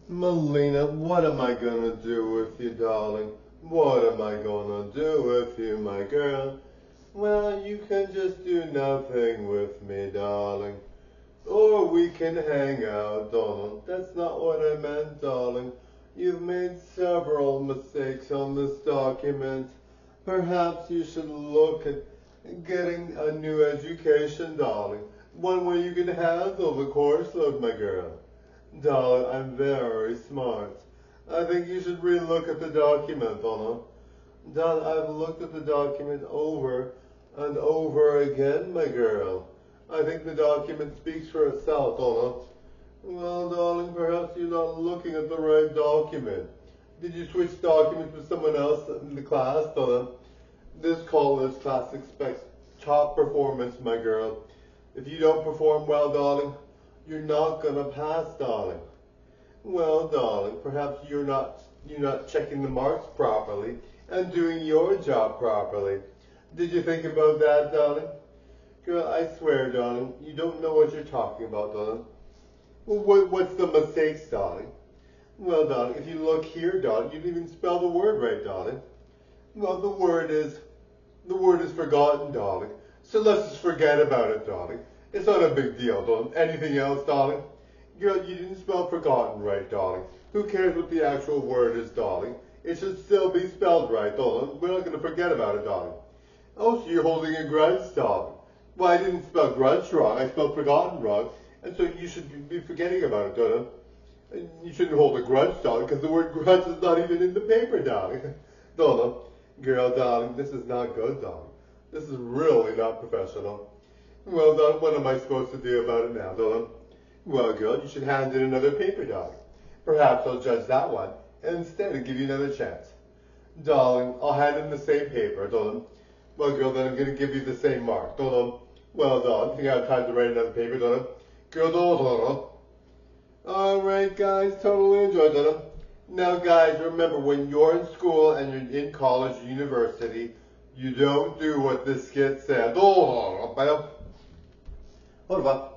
Melina, what am I gonna do with you, darling? What am I gonna do with you, my girl? Well, you can just do nothing with me, darling. Or we can hang out, Donald. That's not what I meant, darling. You've made several mistakes on this document. Perhaps you should look at getting a new education, darling. One where you can handle the course load, my girl. Darling, I'm very smart. I think you should relook at the document, Donna. Don, I've looked at the document over and over again, my girl. I think the document speaks for itself, Donna. Well, darling, perhaps you're not looking at the right document. Did you switch documents with someone else in the class, Donna? This college class expects top performance, my girl. If you don't perform well, darling, you're not gonna pass, darling. Well, darling, perhaps you're not checking the marks properly and doing your job properly. Did you think about that, darling? Girl, I swear, darling, you don't know what you're talking about, darling. Well, what's the mistakes, darling? Well, darling, if you look here, darling, you didn't even spell the word right, darling. Well, the word is forgotten, darling. So let's just forget about it, darling. It's not a big deal, darling. Anything else, darling? Girl, you didn't spell forgotten right, darling. Who cares what the actual word is, darling? It should still be spelled right, darling. We're not going to forget about it, darling. Oh, so you're holding a grudge, darling. Well, I didn't spell grudge wrong. I spelled forgotten wrong. And so you should be forgetting about it, darling. And you shouldn't hold a grudge, darling, because the word grudge is not even in the paper, darling. Darling, girl, darling, this is not good, darling. This is really not professional. Well, darling, what am I supposed to do about it now, darling? Well, girl, you should hand in another paper, darling. Perhaps I'll judge that one, and instead give you another chance. Darling, I'll hand in the same paper, darling. Well, girl, then I'm going to give you the same mark, darling. Well, darling, think I have time to write another paper, darling? Girl, darling. Alright, guys, totally enjoyed that. Now, guys, remember, when you're in school and you're in college or university, you don't do what this skit said. Hold on.